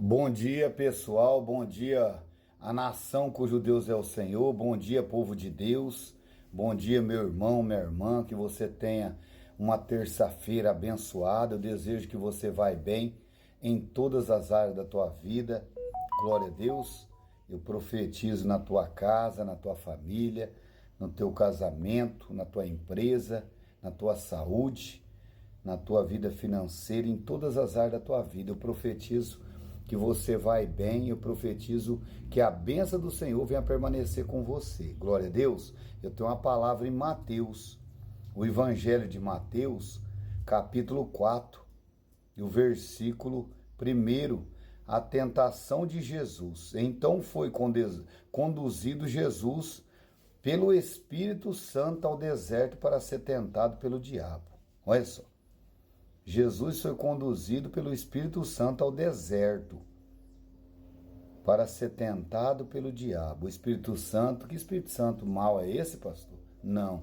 Bom dia, pessoal. Bom dia, a nação cujo Deus é o Senhor. Bom dia, povo de Deus. Bom dia, meu irmão, minha irmã. Que você tenha uma terça-feira abençoada. Eu desejo que você vá bem em todas as áreas da tua vida. Glória a Deus. Eu profetizo na tua casa, na tua família, no teu casamento, na tua empresa, na tua saúde, na tua vida financeira, em todas as áreas da tua vida. Eu profetizo que você vai bem, eu profetizo que a bênção do Senhor venha permanecer com você. Glória a Deus. Eu tenho uma palavra em Mateus, o Evangelho de Mateus, capítulo 4, e o versículo 1, a tentação de Jesus. Então foi conduzido Jesus pelo Espírito Santo ao deserto para ser tentado pelo diabo. Olha só. Jesus foi conduzido pelo Espírito Santo ao deserto para ser tentado pelo diabo. O Espírito Santo, que Espírito Santo mau é esse, pastor? Não.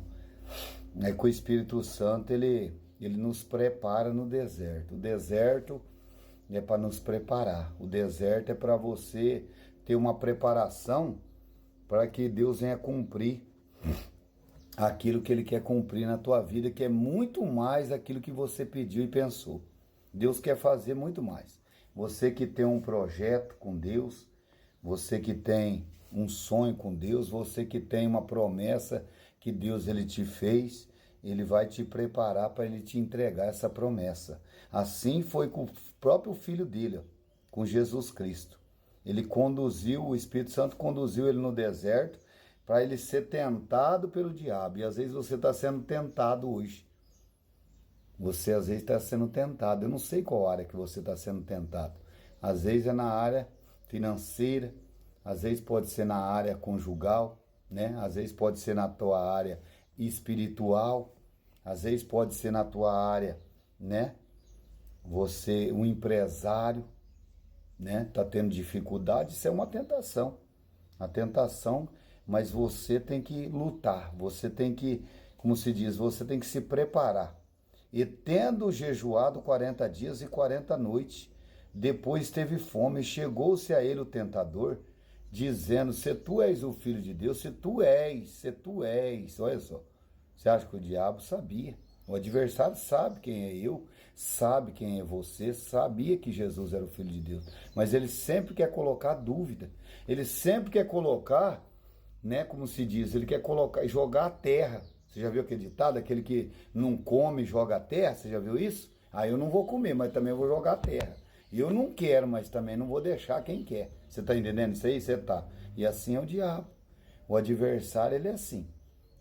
É que o Espírito Santo, ele nos prepara no deserto. O deserto é para nos preparar. O deserto é para você ter uma preparação para que Deus venha cumprir aquilo que Ele quer cumprir na tua vida, que é muito mais aquilo que você pediu e pensou. Deus quer fazer muito mais. Você que tem um projeto com Deus, você que tem um sonho com Deus, você que tem uma promessa que Deus ele te fez, Ele vai te preparar para Ele te entregar essa promessa. Assim foi com o próprio Filho dele, com Jesus Cristo. O Espírito Santo conduziu ele no deserto, para ele ser tentado pelo diabo. E às vezes você está sendo tentado hoje. Você às vezes está sendo tentado. Eu não sei qual área que você está sendo tentado. Às vezes é na área financeira, às vezes pode ser na área conjugal, né? Às vezes pode ser na tua área espiritual, às vezes pode ser na tua área, né? Você, um empresário, né? Está tendo dificuldade, isso é uma tentação. A tentação, mas você tem que lutar, você tem que, como se diz, você tem que se preparar. E tendo jejuado 40 dias e 40 noites, depois teve fome, chegou-se a ele o tentador, dizendo, se tu és o Filho de Deus, se tu és, olha só, você acha que o diabo sabia? O adversário sabe quem é eu, sabe quem é você, sabia que Jesus era o Filho de Deus. Mas ele sempre quer colocar dúvida. Ele sempre quer colocar, né, como se diz, ele quer colocar, jogar a terra. Você já viu aquele ditado? Aquele que não come joga a terra, você já viu isso? Aí eu não vou comer, mas também eu vou jogar a terra. E eu não quero, mas também não vou deixar quem quer. Você está entendendo isso aí? Você tá. E assim é o diabo. O adversário, ele é assim.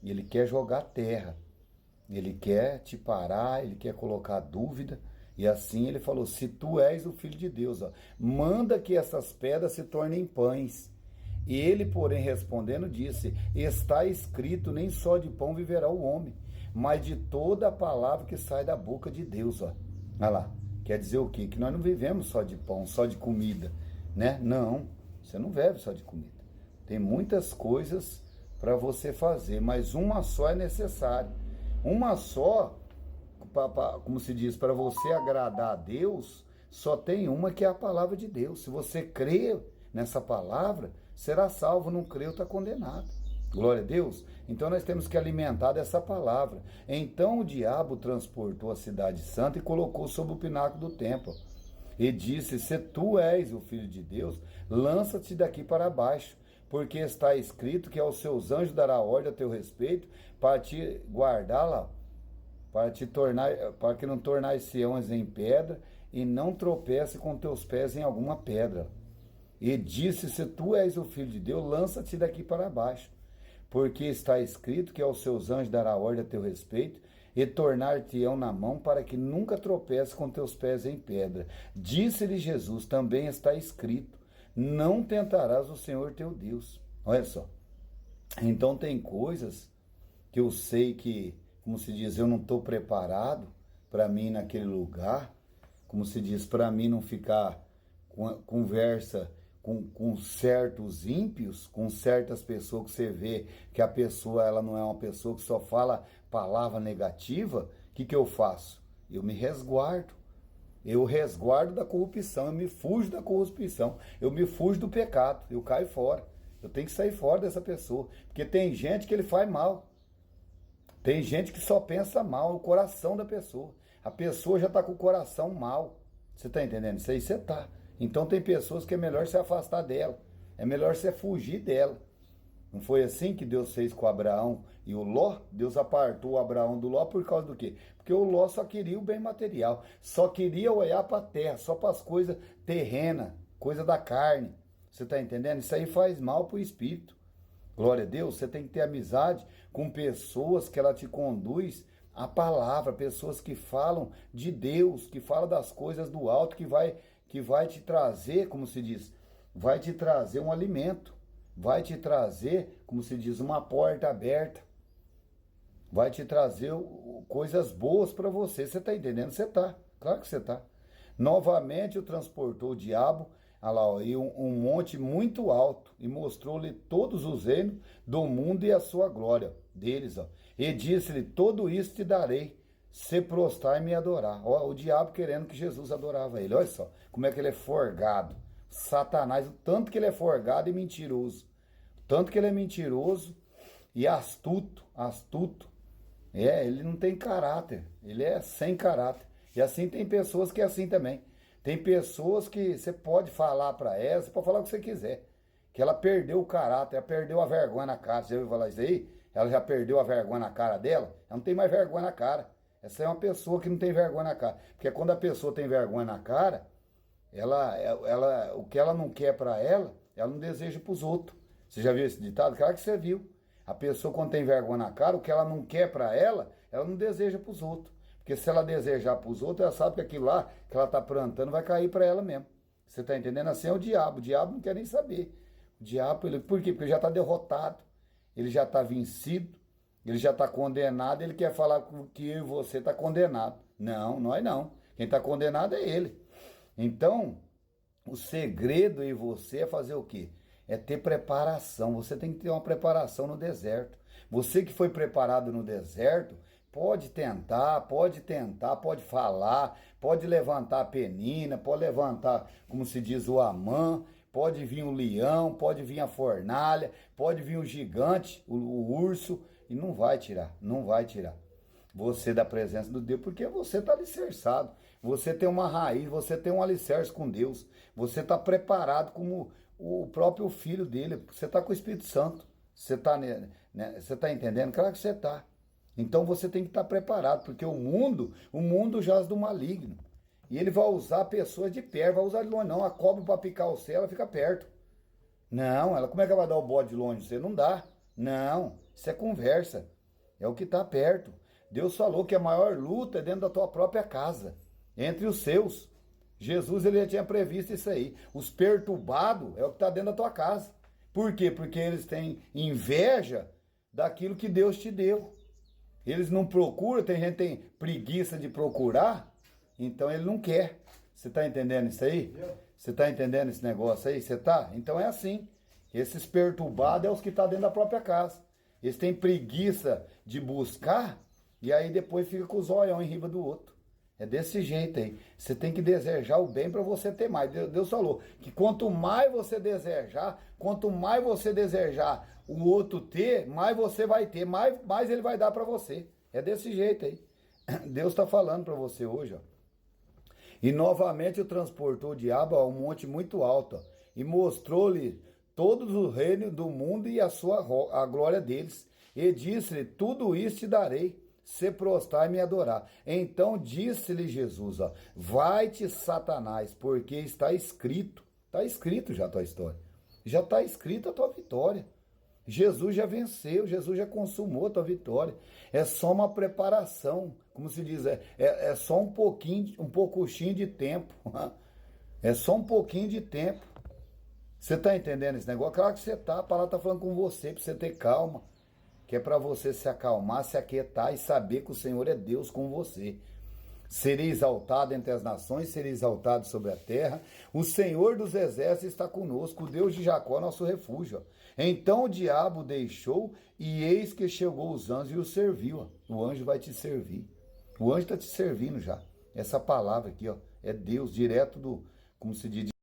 Ele quer jogar terra. Ele quer te parar, ele quer colocar dúvida. E assim ele falou, se tu és o Filho de Deus, ó, manda que essas pedras se tornem pães. E ele, porém, respondendo, disse, está escrito, nem só de pão viverá o homem, mas de toda a palavra que sai da boca de Deus. Ó. Olha lá, quer dizer o quê? Que nós não vivemos só de pão, só de comida, né? Não, você não vive só de comida. Tem muitas coisas para você fazer, mas uma só é necessária. Uma só, como se diz, para você agradar a Deus, só tem uma que é a palavra de Deus. Se você crê nessa palavra, será salvo, não creu, está condenado. Glória a Deus. Então nós temos que alimentar dessa palavra. Então o diabo transportou a cidade santa e colocou sobre o pináculo do templo. E disse, se tu és o Filho de Deus, lança-te daqui para baixo, porque está escrito que aos seus anjos dará ordem a teu respeito para te guardar lá, para que não tornais Sião em pedra e não tropece com teus pés em alguma pedra. E disse, se tu és o Filho de Deus, lança-te daqui para baixo, porque está escrito que aos seus anjos dará ordem a teu respeito e tornar-te-ão na mão para que nunca tropece com teus pés em pedra. Disse-lhe Jesus, também está escrito, não tentarás o Senhor teu Deus. Olha só. Então tem coisas que eu sei que, como se diz, eu não estou preparado para mim naquele lugar, como se diz, para mim não ficar com conversa com certos ímpios, com certas pessoas que você vê que a pessoa ela não é uma pessoa que só fala palavra negativa. O que eu faço? Eu me resguardo. eu resguardo da corrupção, eu me fujo da corrupção, eu me fujo do pecado, eu caio fora. Eu tenho que sair fora dessa pessoa, porque tem gente que ele faz mal. Tem gente que só pensa mal, o coração da pessoa. A pessoa já está com o coração mal. Você está entendendo? Isso aí você está. Então tem pessoas que é melhor se afastar dela. É melhor você fugir dela. Não foi assim que Deus fez com Abraão e o Ló? Deus apartou o Abraão do Ló por causa do quê? Porque o Ló só queria o bem material. Só queria olhar para a terra, só para as coisas terrenas, coisa da carne. Você está entendendo? Isso aí faz mal para o espírito. Glória a Deus, você tem que ter amizade com pessoas que ela te conduz à palavra, pessoas que falam de Deus, que falam das coisas do alto, que vai te trazer, como se diz, vai te trazer um alimento, vai te trazer, como se diz, uma porta aberta, vai te trazer coisas boas para você. Você está entendendo? Você está, claro que você está. Novamente o transportou o diabo, olha lá, ó, e um monte muito alto, e mostrou-lhe todos os reinos do mundo e a sua glória deles, ó. E disse-lhe: todo isso te darei, se prostrar e me adorar. Ó, o diabo querendo que Jesus adorava ele. Olha só como é que ele é forgado. Satanás, o tanto que ele é forgado e mentiroso. O tanto que ele é mentiroso e astuto. Ele não tem caráter, ele é sem caráter. E assim tem pessoas que é assim também. Tem pessoas que você pode falar para ela, você pode falar o que você quiser. Que ela perdeu o caráter, ela perdeu a vergonha na cara. Você já ouviu falar isso aí? Ela já perdeu a vergonha na cara dela? Ela não tem mais vergonha na cara. Essa é uma pessoa que não tem vergonha na cara. Porque quando a pessoa tem vergonha na cara, o que ela não quer para ela não deseja para os outros. Você já viu esse ditado? Claro que você viu. A pessoa quando tem vergonha na cara, o que ela não quer para ela não deseja para os outros. Porque se ela desejar para os outros, ela sabe que aquilo lá que ela está plantando vai cair para ela mesmo. Você está entendendo? Assim é o diabo. O diabo não quer nem saber. O diabo, por quê? Porque ele já está derrotado. Ele já está vencido. Ele já está condenado. Ele quer falar que eu e você está condenado. Não, nós não. Quem está condenado é ele. Então, o segredo em você é fazer o quê? É ter preparação. Você tem que ter uma preparação no deserto. Você que foi preparado no deserto, pode tentar, pode falar, pode levantar a penina, pode levantar, como se diz, o Amã, pode vir o leão, pode vir a fornalha, pode vir o gigante, o urso, e não vai tirar. Você da presença do Deus, porque você está alicerçado, você tem uma raiz, você tem um alicerce com Deus, você está preparado como o próprio Filho dele, você está com o Espírito Santo, você está entendendo? Claro que você está. Então você tem que estar preparado, porque o mundo jaz do maligno. E ele vai usar pessoas de perto, vai usar de longe. Não, a cobra para picar o céu, ela fica perto. Não, como é que ela vai dar o bode de longe? Você não dá. Não, isso é conversa. É o que está perto. Deus falou que a maior luta é dentro da tua própria casa, entre os seus. Jesus ele já tinha previsto isso aí. Os perturbados é o que está dentro da tua casa. Por quê? Porque eles têm inveja daquilo que Deus te deu. Eles não procuram, tem gente que tem preguiça de procurar, então ele não quer. Você está entendendo isso aí? Você está entendendo esse negócio aí? Você está? Então é assim. Esses perturbados é os que estão dentro da própria casa. Eles têm preguiça de buscar e aí depois fica com os olhão em riba do outro. É desse jeito aí. Você tem que desejar o bem para você ter mais. Deus falou que quanto mais você desejar o outro ter, mais você vai ter, mais ele vai dar para você. É desse jeito aí. Deus está falando para você hoje, ó. E novamente o transportou o diabo a um monte muito alto, ó, e mostrou-lhe todos os reinos do mundo e a glória deles. E disse-lhe: tudo isso te darei, se prostrar e me adorar. Então disse-lhe Jesus: ó, vai-te, Satanás, porque está escrito já a tua história. Já está escrita a tua vitória. Jesus já venceu, Jesus já consumou a tua vitória. É só uma preparação, como se diz, é só um pouquinho de tempo. É só um pouquinho de tempo. Você está entendendo esse negócio? Claro que você está, a palavra está falando com você, para você ter calma. Que é para você se acalmar, se aquietar e saber que o Senhor é Deus com você. Serei exaltado entre as nações, serei exaltado sobre a terra. O Senhor dos exércitos está conosco, o Deus de Jacó, nosso refúgio. Então o diabo deixou, e eis que chegou os anjos e o serviu. O anjo vai te servir. O anjo está te servindo já. Essa palavra aqui, ó, É Deus direto do, como se diz,